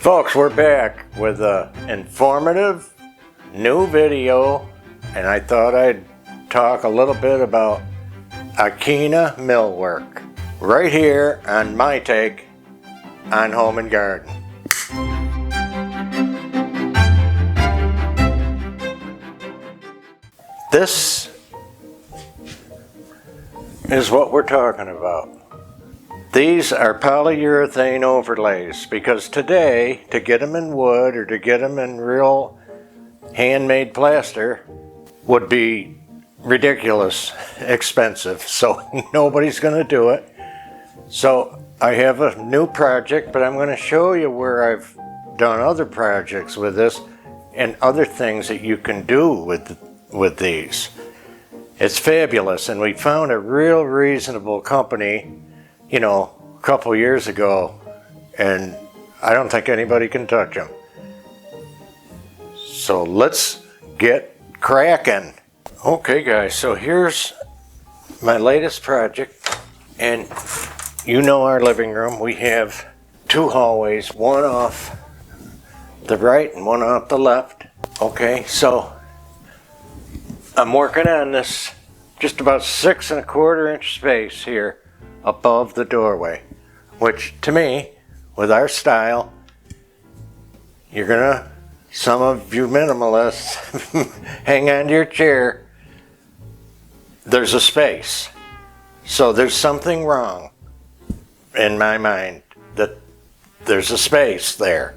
Folks, we're back with an informative new video, and I thought I'd talk a little bit about Ekena Millwork right here on my take on home and garden. This is what we're talking about. These are polyurethane overlays because today, to get them in wood or to get them in real handmade plaster would be ridiculous expensive, so nobody's going to do it. So I have a new project, but I'm going to show you where I've done other projects with this and other things that you can do with these. It's fabulous, and we found a real reasonable company, you know, a couple years ago, and I don't think anybody can touch them. So let's get cracking. Okay guys, so here's my latest project, and you know our living room. We have two hallways, one off the right and one off the left. Okay, so I'm working on this just about 6 1/4 inch space here above the doorway, which to me, with our style, you're gonna, some of you minimalists, hang on to your chair. There's a space. So there's something wrong in my mind that there's a space there.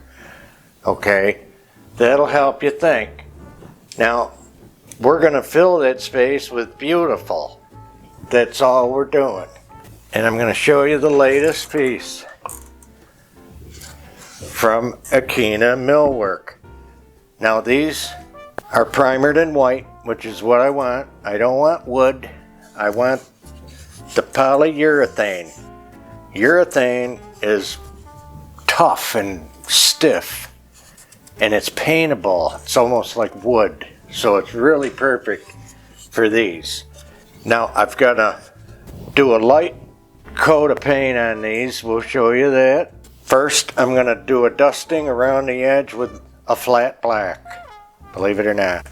Okay, that'll help you think. Now, we're gonna fill that space with beautiful. That's all we're doing. And I'm going to show you the latest piece from Ekena Millwork. Now these are primered in white, which is what I want. I don't want wood. I want the polyurethane. Urethane is tough and stiff, and it's paintable. It's almost like wood, so it's really perfect for these. Now I've got to do a light coat of paint on these. We'll show you that. First, I'm going to do a dusting around the edge with a flat black, believe it or not.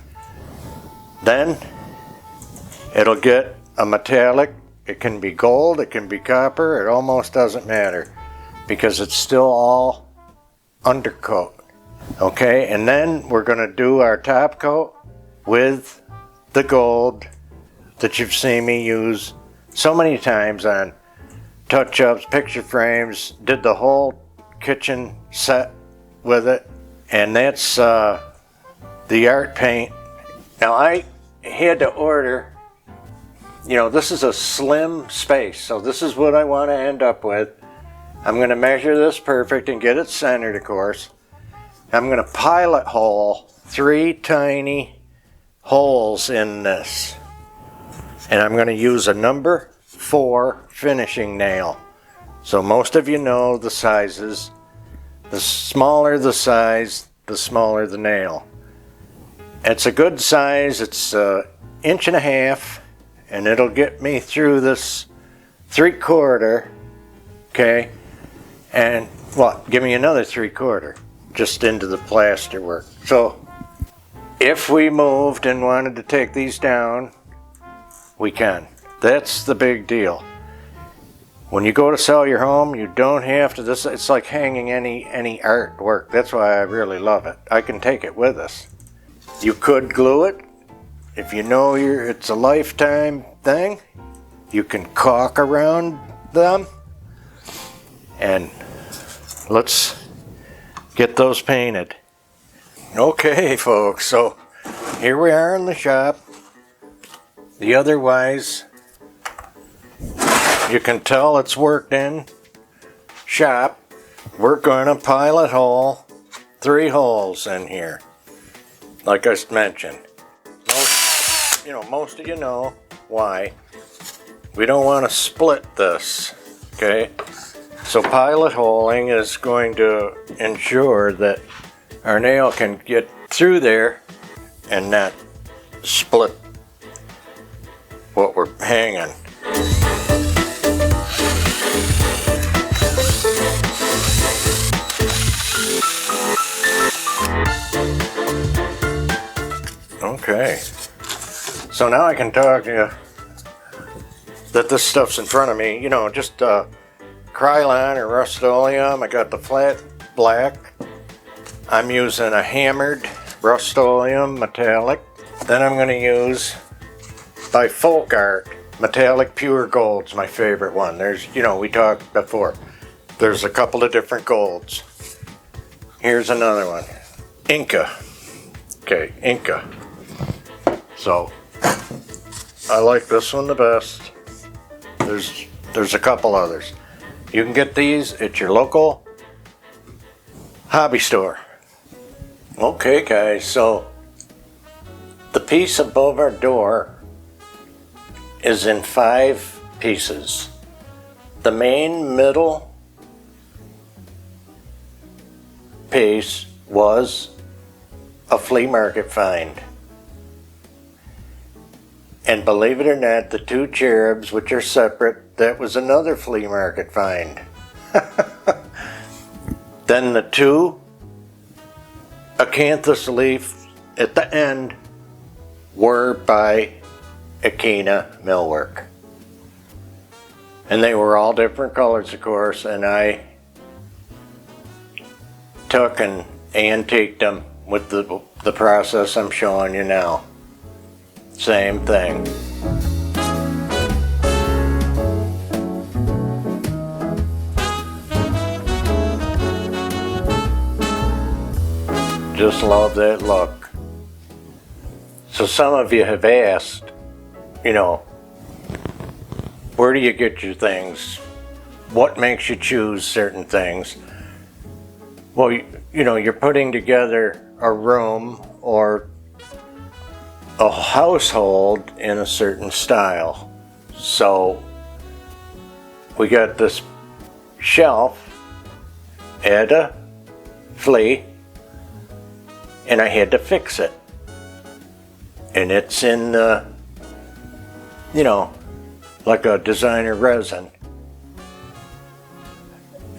Then it'll get a metallic. It can be gold, it can be copper, it almost doesn't matter because it's still all undercoat. Okay, and then we're going to do our top coat with the gold that you've seen me use so many times on touch-ups, picture frames, did the whole kitchen set with it, and that's the art paint. Now I had to order, you know, this is a slim space, so this is what I want to end up with. I'm going to measure this perfect and get it centered, of course. I'm going to pilot hole 3 tiny holes in this, and I'm going to use a number 4 finishing nail. So most of you know the sizes. The smaller the size, the smaller the nail. It's a good size. It's 1.5 inches, and it'll get me through this 3/4. Okay, and what? Give me another 3/4 just into the plaster work. So if we moved and wanted to take these down, we can. That's the big deal. When you go to sell your home, you don't have to, this, it's like hanging any artwork. That's why I really love it. I can take it with us. You could glue it. If you know it's a lifetime thing, you can caulk around them. And let's get those painted. Okay folks, so here we are in the shop. The otherwise, you can tell it's worked in shop. We're going to pilot hole 3 holes in here, like I mentioned. Most of you know why. We don't want to split this, okay? So pilot holing is going to ensure that our nail can get through there and not split what we're hanging. Okay. So now I can talk to you that this stuff's in front of me. You know, just Krylon or Rust-Oleum. I got the flat black. I'm using a hammered Rust-Oleum metallic. Then I'm going to use by Folk Art metallic pure gold's my favorite one. There's, you know, we talked before. There's a couple of different golds. Here's another one. Inca. Okay, Inca. So I like this one the best. There's a couple others. You can get these at your local hobby store. Okay guys, so the piece above our door is in 5 pieces. The main middle piece was a flea market find. And believe it or not, the 2 cherubs, which are separate, that was another flea market find. Then the 2 acanthus leaf at the end were by Ekena Millwork. And they were all different colors, of course, and I took and antiqued them with the process I'm showing you now. Same thing. Just love that look. So some of you have asked, you know, where do you get your things? What makes you choose certain things? Well, you know, you're putting together a room or a household in a certain style. So we got this shelf, had a flea, and I had to fix it. And it's in the, you know, like a designer resin.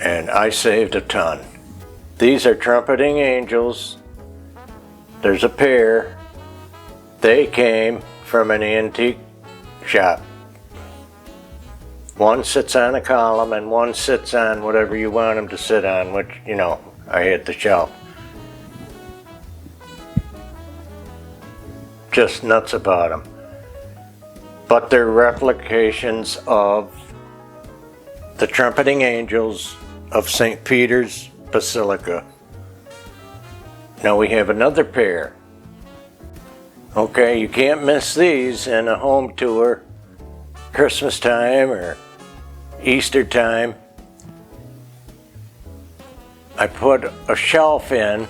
And I saved a ton. These are trumpeting angels. There's a pair. They came from an antique shop. One sits on a column and one sits on whatever you want them to sit on, which, you know, I hit the shelf. Just nuts about them. But they're replications of the trumpeting angels of St. Peter's Basilica. Now we have another pair. Okay, you can't miss these in a home tour, Christmas time or Easter time. I put a shelf in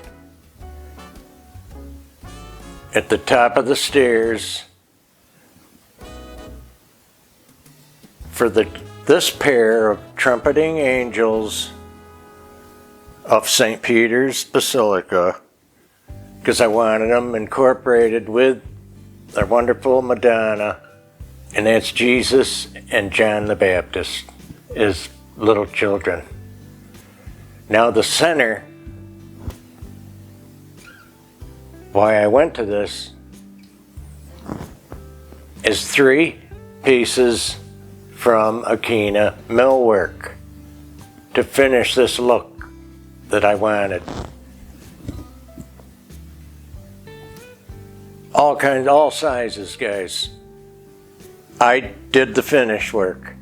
at the top of the stairs for this pair of trumpeting angels of St. Peter's Basilica, because I wanted them incorporated with their wonderful Madonna, and that's Jesus and John the Baptist as little children. Now the center, why I went to this, is 3 pieces from Ekena Millwork to finish this look that I wanted. All kinds, all sizes, guys. I did the finish work.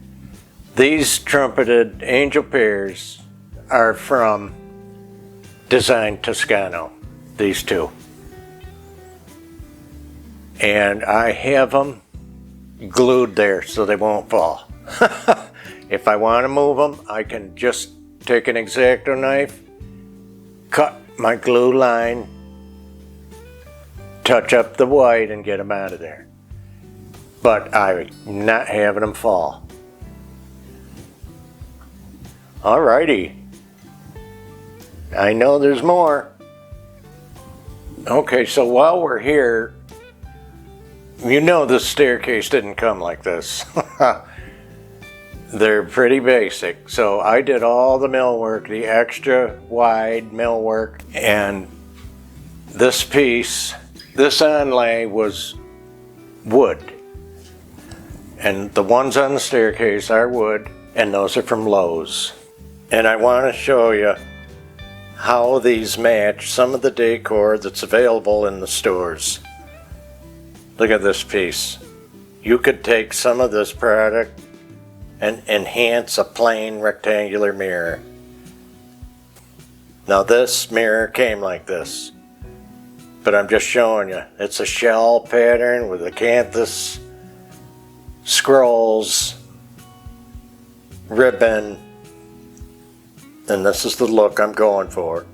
These trumpeted angel pairs are from Design Toscano, these 2. And I have them glued there so they won't fall. If I want to move them, I can just take an X-Acto knife, cut my glue line, touch up the white, and get them out of there. But I'm not having them fall. Alrighty. I know there's more. Okay, so while we're here, you know the staircase didn't come like this. They're pretty basic. So I did all the millwork, the extra wide millwork, and this piece This onlay was wood. And the ones on the staircase are wood, and those are from Lowe's. And I want to show you how these match some of the decor that's available in the stores. Look at this piece. You could take some of this product and enhance a plain rectangular mirror. Now this mirror came like this, but I'm just showing you. It's a shell pattern with acanthus, scrolls, ribbon, and this is the look I'm going for.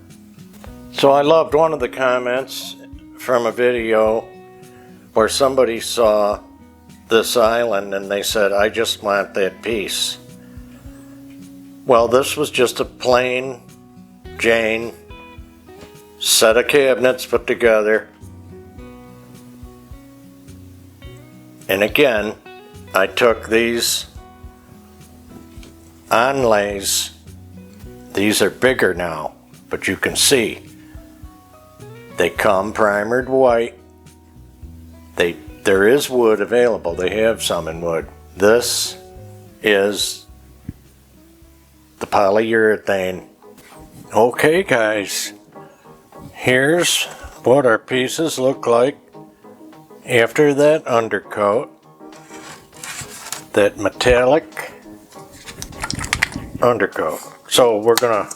So I loved one of the comments from a video where somebody saw this island and they said, I just want that piece. Well, this was just a plain Jane set of cabinets put together. And again, I took these onlays. These are bigger now, but you can see they come primered white. There is wood available. They have some in wood. This is the polyurethane. Okay guys, here's what our pieces look like after that undercoat, that metallic undercoat. So we're gonna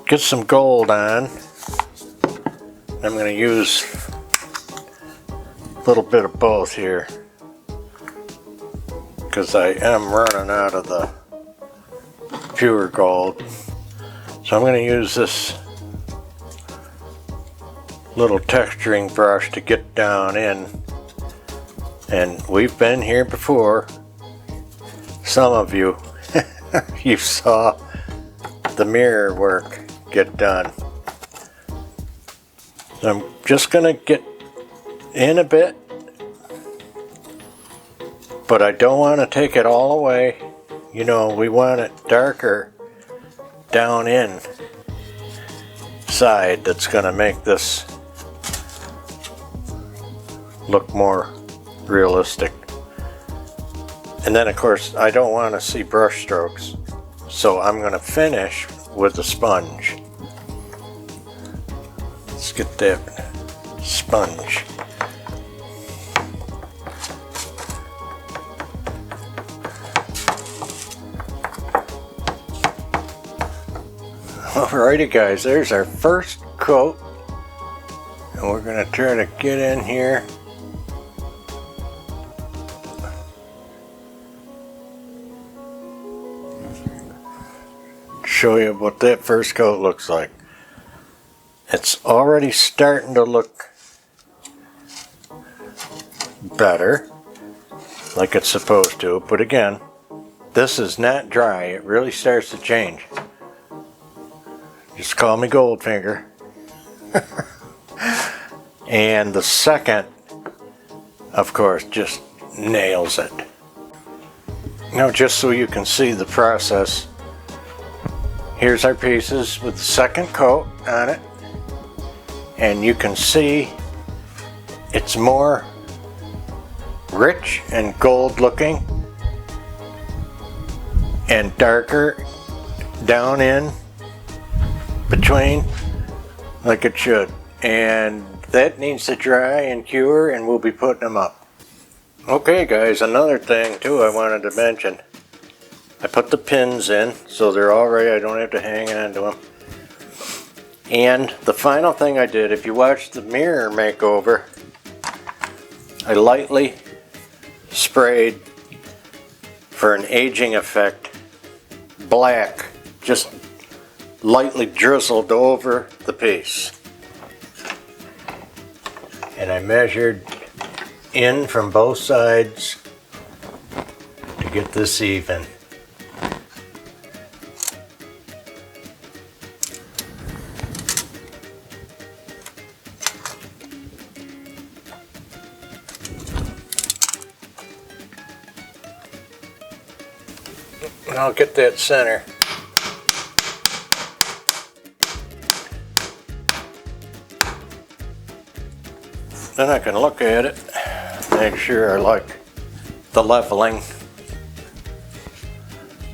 get some gold on. I'm gonna use a little bit of both here because I am running out of the pure gold. So I'm going to use this little texturing brush to get down in. And we've been here before. Some of you, you saw the mirror work get done. So I'm just going to get in a bit, but I don't want to take it all away. You know, we want it darker down in side. That's going to make this look more realistic. And then of course I don't want to see brush strokes, so I'm going to finish with the sponge. Let's get that sponge. Alrighty guys, there's our first coat, and we're going to try to get in here. Show you what that first coat looks like. It's already starting to look better, like it's supposed to, but again, this is not dry. It really starts to change. Just call me Goldfinger. And the second, of course, just nails it. Now, just so you can see the process, here's our pieces with the second coat on it. And you can see it's more rich and gold looking and darker down in between like it should, and that needs to dry and cure, and we'll be putting them up. Okay guys, another thing too I wanted to mention, I put the pins in so they're all right. I don't have to hang on to them. And the final thing I did, if you watch the mirror makeover, I lightly sprayed, for an aging effect, black, just lightly drizzled over the piece. And I measured in from both sides to get this even. And I'll get that center. then I can look at it, make sure I like the leveling.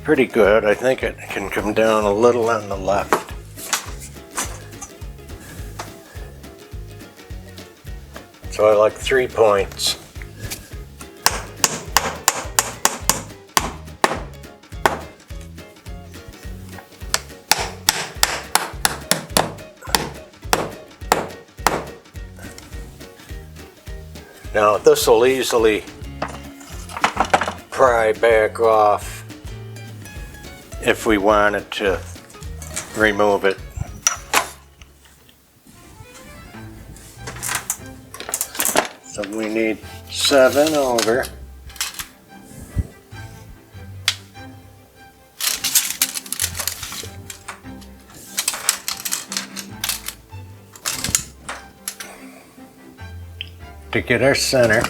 Pretty good. I think it can come down a little on the left. So I like 3 points. Now this will easily pry back off if we wanted to remove it. So we need 7 over. To get our center.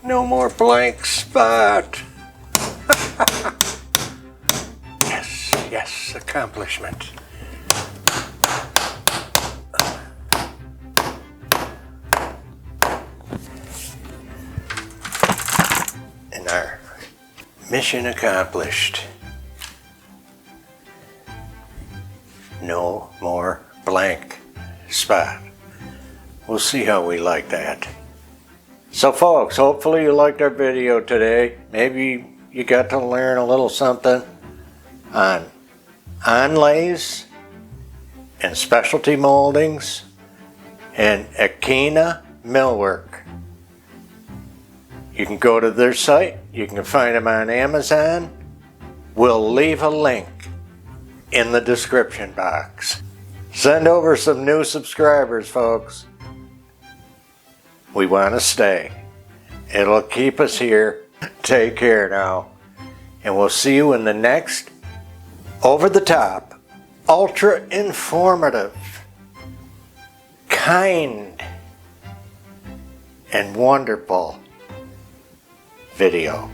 No more blank spot. Yes, yes, accomplishment. And our mission accomplished. No more blank spot. We'll see how we like that. So folks, hopefully you liked our video today. Maybe you got to learn a little something on Onlays and specialty moldings and Ekena Millwork. You can go to their site. You can find them on Amazon. We'll leave a link in the description box. Send over some new subscribers, folks. We want to stay. It'll keep us here. Take care now. And we'll see you in the next over the top, ultra informative, kind, and wonderful video.